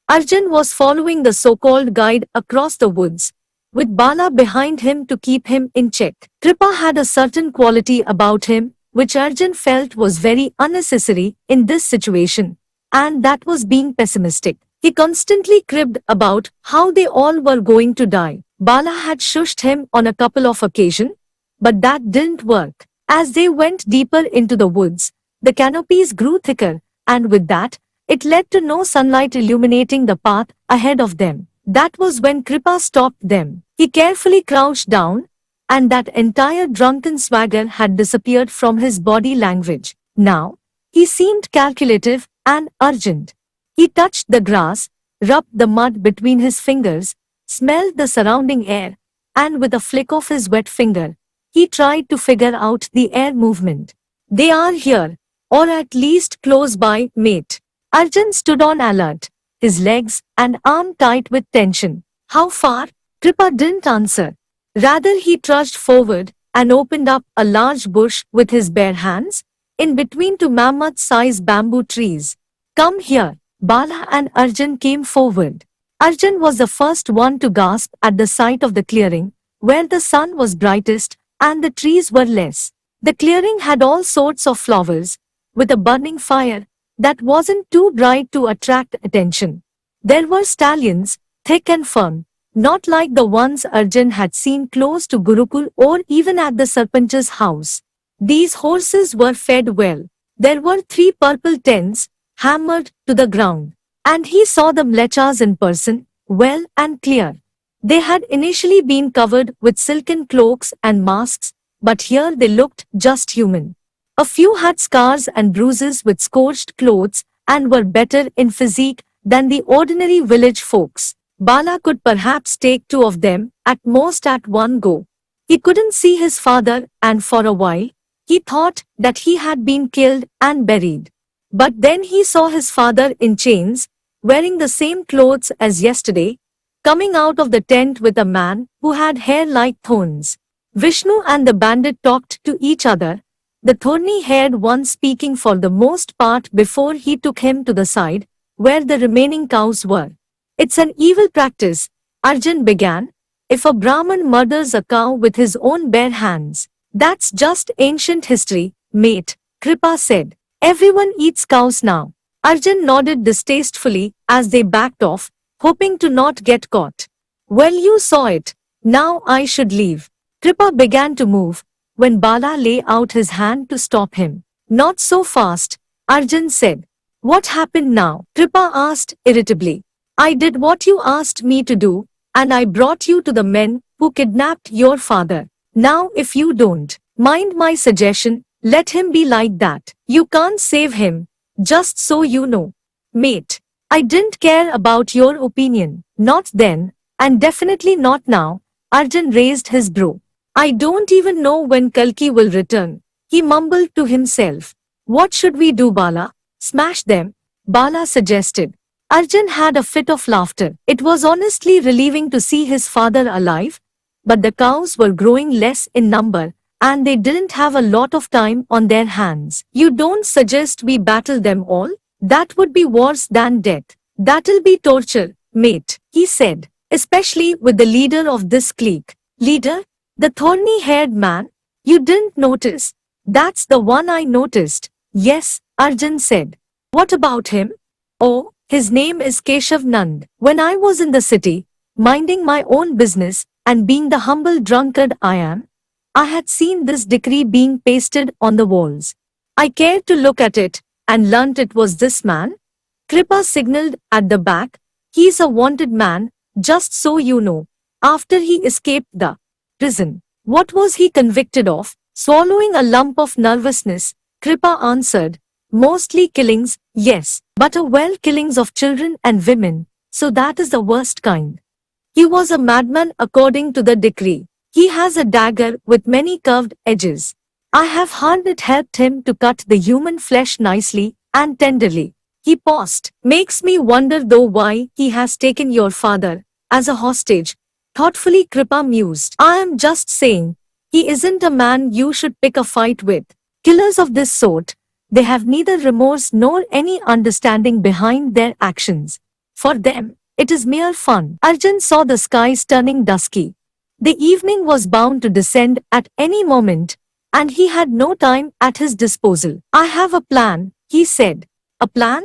Arjun was following the so-called guide across the woods, with Bala behind him to keep him in check. Kripa had a certain quality about him, which Arjun felt was very unnecessary in this situation, and that was being pessimistic. He constantly cribbed about how they all were going to die. Bala had shushed him on a couple of occasions, but that didn't work. As they went deeper into the woods, the canopies grew thicker, and with that, it led to no sunlight illuminating the path ahead of them. That was when Kripa stopped them. He carefully crouched down, and that entire drunken swagger had disappeared from his body language. Now, he seemed calculative and urgent. He touched the grass, rubbed the mud between his fingers, smelled the surrounding air, and with a flick of his wet finger, he tried to figure out the air movement. They are here, or at least close by, mate. Arjun stood on alert, his legs and arm tight with tension. How far? Kripa didn't answer. Rather, he trudged forward and opened up a large bush with his bare hands, in between two mammoth-sized bamboo trees. Come here. Bala and Arjun came forward. Arjun was the first one to gasp at the sight of the clearing, where the sun was brightest and the trees were less. The clearing had all sorts of flowers, with a burning fire that wasn't too bright to attract attention. There were stallions, thick and firm, not like the ones Arjun had seen close to Gurukul or even at the Sarpanch's house. These horses were fed well. There were 3 purple tents, hammered to the ground, and he saw the mlechas in person, well and clear. They had initially been covered with silken cloaks and masks, but here they looked just human. A few had scars and bruises with scorched clothes and were better in physique than the ordinary village folks. Bala could perhaps take 2 of them, at most at one go. He couldn't see his father, and for a while, he thought that he had been killed and buried. But then he saw his father in chains, wearing the same clothes as yesterday, coming out of the tent with a man who had hair like thorns. Vishnu and the bandit talked to each other, the thorny-haired one speaking for the most part before he took him to the side, where the remaining cows were. It's an evil practice, Arjun began, if a Brahmin murders a cow with his own bare hands. That's just ancient history, mate, Kripa said. Everyone eats cows now. Arjun nodded distastefully as they backed off, hoping to not get caught. Well, you saw it. Now I should leave. Kripa began to move, when Bala lay out his hand to stop him. Not so fast, Arjun said. What happened now? Kripa asked irritably. I did what you asked me to do, and I brought you to the men who kidnapped your father. Now if you don't mind my suggestion, let him be like that. You can't save him, just so you know. Mate, I didn't care about your opinion. Not then, and definitely not now. Arjun raised his brow. I don't even know when Kalki will return, he mumbled to himself. What should we do, Bala? Smash them, Bala suggested. Arjun had a fit of laughter. It was honestly relieving to see his father alive, but the cows were growing less in number, and they didn't have a lot of time on their hands. You don't suggest we battle them all? That would be worse than death. That'll be torture, mate, he said, especially with the leader of this clique. Leader? The thorny-haired man? You didn't notice? That's the one I noticed. Yes, Arjun said. What about him? Oh, his name is Keshav Nand. When I was in the city, minding my own business and being the humble drunkard I am, I had seen this decree being pasted on the walls. I cared to look at it and learnt it was this man. Kripa signaled at the back. He's a wanted man, just so you know. After he escaped the prison. What was he convicted of? Swallowing a lump of nervousness, Kripa answered. Mostly killings, yes, but killings of children and women, so that is the worst kind. He was a madman according to the decree. He has a dagger with many curved edges. I have heard it helped him to cut the human flesh nicely and tenderly. He paused. Makes me wonder though why he has taken your father as a hostage. Thoughtfully Kripa mused. I am just saying, he isn't a man you should pick a fight with. Killers of this sort, they have neither remorse nor any understanding behind their actions. For them, it is mere fun. Arjun saw the skies turning dusky. The evening was bound to descend at any moment, and he had no time at his disposal. I have a plan, he said. A plan?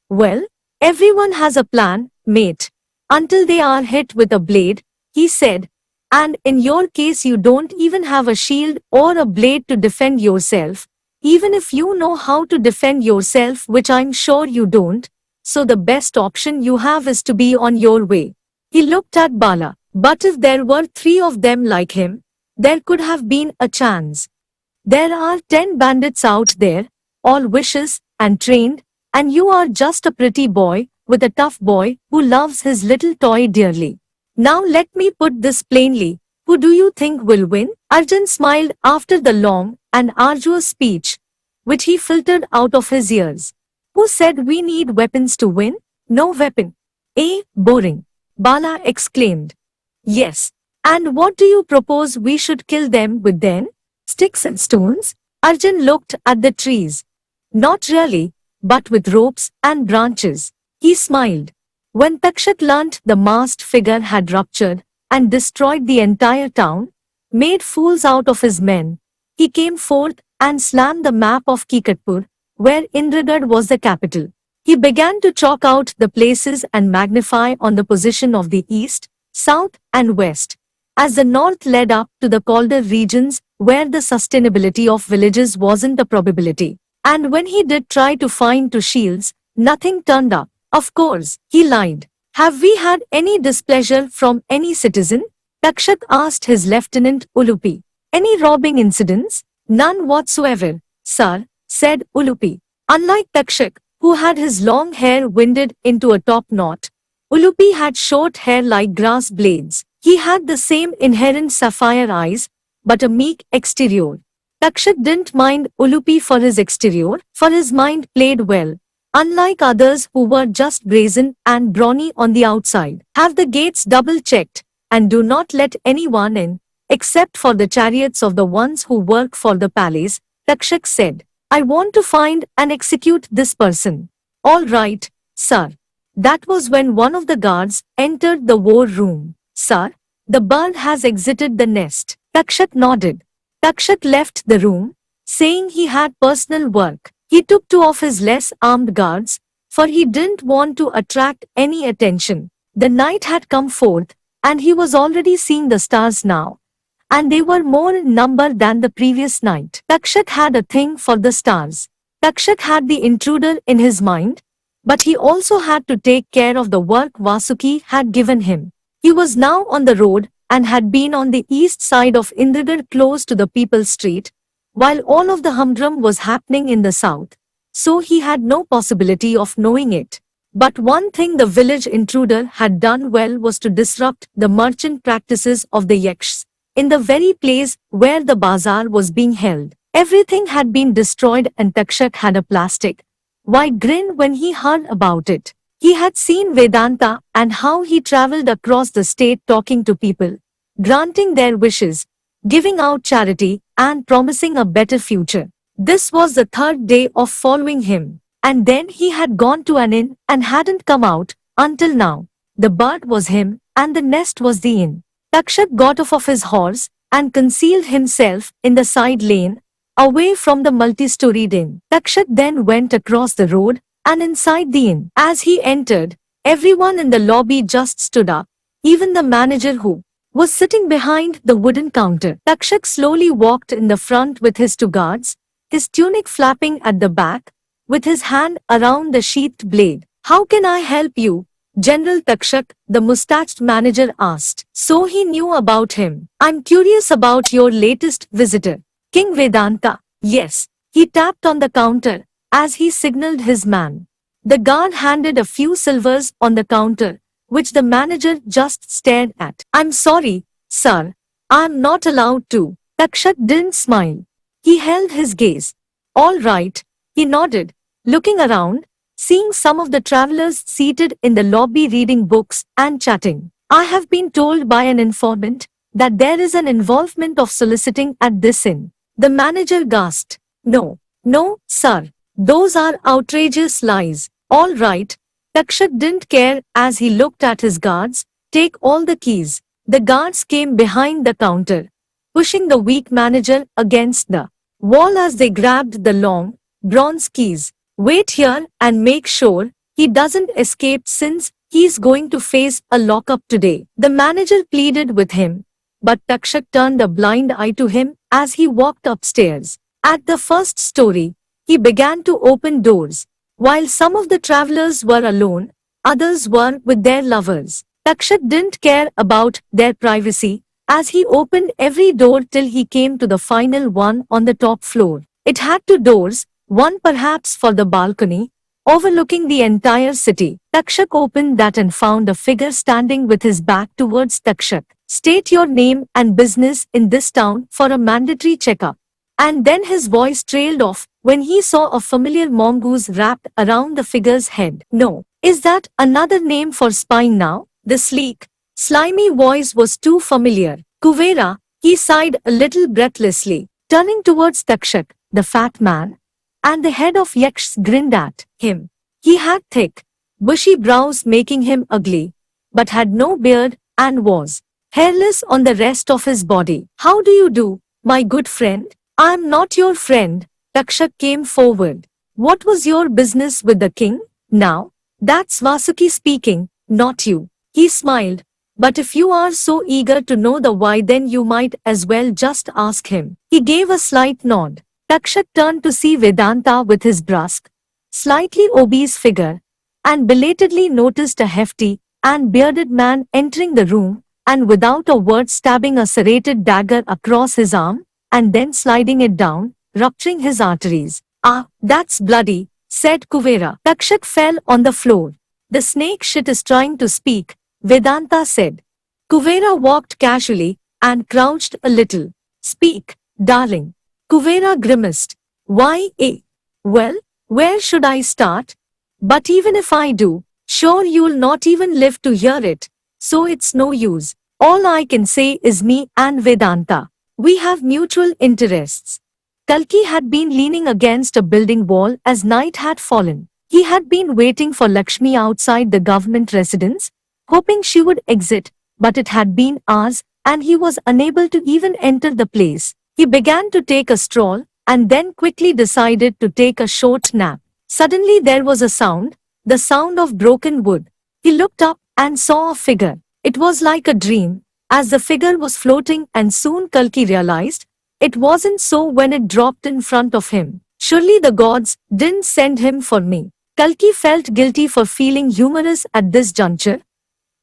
Well, everyone has a plan, mate. Until they are hit with a blade, he said. And in your case, you don't even have a shield or a blade to defend yourself, even if you know how to defend yourself, which I'm sure you don't. So the best option you have is to be on your way. He looked at Bala. But if there were 3 of them like him, there could have been a chance. There are 10 bandits out there, all vicious and trained, and you are just a pretty boy with a tough boy who loves his little toy dearly. Now let me put this plainly. Who do you think will win? Arjun smiled after the long and arduous speech, which he filtered out of his ears. Who said we need weapons to win? No weapon. Boring. Bala exclaimed. Yes. And what do you propose we should kill them with then? Sticks and stones? Arjun looked at the trees. Not really, but with ropes and branches. He smiled. When Takshak learnt the masked figure had ruptured and destroyed the entire town, made fools out of his men, he came forth and slammed the map of Kikatpur, where Indragad was the capital. He began to chalk out the places and magnify on the position of the east, south and west, as the north led up to the colder regions where the sustainability of villages wasn't a probability. And when he did try to find 2 shields, nothing turned up. Of course, he lied. Have we had any displeasure from any citizen? Takshak asked his lieutenant Ulupi. Any robbing incidents? None whatsoever, sir, said Ulupi. Unlike Takshak, who had his long hair winded into a top knot, Ulupi had short hair like grass blades. He had the same inherent sapphire eyes, but a meek exterior. Takshak didn't mind Ulupi for his exterior, for his mind played well. Unlike others who were just brazen and brawny on the outside. Have the gates double-checked, and do not let anyone in, except for the chariots of the ones who work for the palace, Takshak said. I want to find and execute this person. All right, sir. That was when one of the guards entered the war room. Sir, the bird has exited the nest. Takshak nodded. Takshak left the room, saying he had personal work. He took 2 of his less armed guards, for he didn't want to attract any attention. The night had come forth, and he was already seeing the stars now, and they were more in number than the previous night. Takshak had a thing for the stars. Takshak had the intruder in his mind, but he also had to take care of the work Vasuki had given him. He was now on the road and had been on the east side of Indragad close to the People's Street, while all of the humdrum was happening in the south. So he had no possibility of knowing it. But one thing the village intruder had done well was to disrupt the merchant practices of the Yakshs. In the very place where the bazaar was being held, everything had been destroyed and Takshak had a plastic wide grin when he heard about it. He had seen Vedanta and how he traveled across the state talking to people, granting their wishes, giving out charity, and promising a better future. This was the 3rd day of following him, and then he had gone to an inn and hadn't come out until now. The bird was him, and the nest was the inn. Takshak got off of his horse and concealed himself in the side lane, away from the multi-storied inn. Takshak then went across the road and inside the inn. As he entered, everyone in the lobby just stood up, even the manager who was sitting behind the wooden counter. Takshak slowly walked in the front with his 2 guards, his tunic flapping at the back, with his hand around the sheathed blade. How can I help you, General Takshak? The mustached manager asked. So he knew about him. I'm curious about your latest visitor, King Vedanta. Yes. He tapped on the counter as he signaled his man. The guard handed a few silvers on the counter, which the manager just stared at. I'm sorry, sir. I'm not allowed to. Takshak didn't smile. He held his gaze. All right, he nodded, looking around, seeing some of the travelers seated in the lobby reading books and chatting. I have been told by an informant that there is an involvement of soliciting at this inn. The manager gasped. No, sir. Those are outrageous lies. All right, Takshak didn't care as he looked at his guards. Take all the keys. The guards came behind the counter, pushing the weak manager against the wall as they grabbed the long, bronze keys. Wait here and make sure he doesn't escape since he's going to face a lockup today. The manager pleaded with him, but Takshak turned a blind eye to him as he walked upstairs. At the first story, he began to open doors. While some of the travelers were alone, others were with their lovers. Takshak didn't care about their privacy as he opened every door till he came to the final one on the top floor. It had two doors, one perhaps for the balcony, overlooking the entire city. Takshak opened that and found a figure standing with his back towards Takshak. State your name and business in this town for a mandatory checkup. And then his voice trailed off when he saw a familiar mongoose wrapped around the figure's head. No, is that another name for spine now? The sleek, slimy voice was too familiar. Kuvera, he sighed a little breathlessly, turning towards Takshak, the fat man, and the head of Yaksh grinned at him. He had thick, bushy brows making him ugly, but had no beard and was hairless on the rest of his body. How do you do, my good friend? I am not your friend. Takshak came forward. What was your business with the king? Now, that's Vasuki speaking, not you. He smiled. But if you are so eager to know the why, then you might as well just ask him. He gave a slight nod. Takshak turned to see Vedanta with his brusque, slightly obese figure, and belatedly noticed a hefty and bearded man entering the room, and without a word stabbing a serrated dagger across his arm, and then sliding it down, rupturing his arteries. Ah, that's bloody, said Kuvera. Takshak fell on the floor. The snake shit is trying to speak, Vedanta said. Kuvera walked casually and crouched a little. Speak, darling. Kuvera grimaced. Why, well, where should I start? But even if I do, sure you'll not even live to hear it, so it's no use. All I can say is me and Vedanta. We have mutual interests. Kalki had been leaning against a building wall as night had fallen. He had been waiting for Lakshmi outside the government residence, hoping she would exit, but it had been hours, and he was unable to even enter the place. He began to take a stroll, and then quickly decided to take a short nap. Suddenly there was a sound, the sound of broken wood. He looked up and saw a figure. It was like a dream, as the figure was floating, and soon Kalki realized it wasn't so when it dropped in front of him. Surely the gods didn't send him for me. Kalki felt guilty for feeling humorous at this juncture,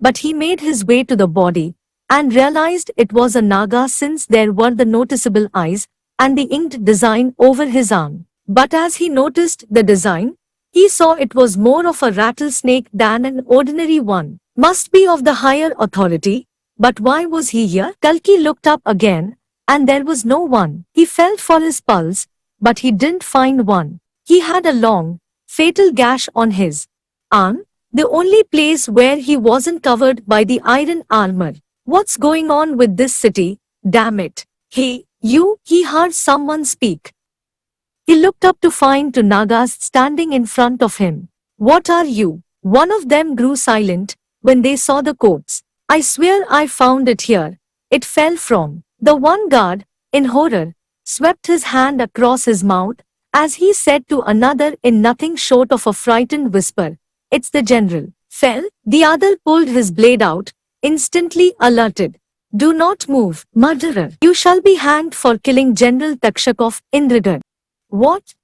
but he made his way to the body and realized it was a Naga since there were the noticeable eyes and the inked design over his arm. But as he noticed the design, he saw it was more of a rattlesnake than an ordinary one. Must be of the higher authority. But why was he here? Kalki looked up again, and there was no one. He felt for his pulse, but he didn't find one. He had a long, fatal gash on his arm, the only place where he wasn't covered by the iron armor. What's going on with this city? Damn it. Hey, you, he heard someone speak. He looked up to find two Nagas standing in front of him. What are you? One of them grew silent when they saw the coats. I swear I found it here. It fell from. The one guard, in horror, swept his hand across his mouth as he said to another in nothing short of a frightened whisper, It's the general. Fell. The other pulled his blade out, instantly alerted. Do not move, murderer. You shall be hanged for killing General Takshak of Indragarh. What?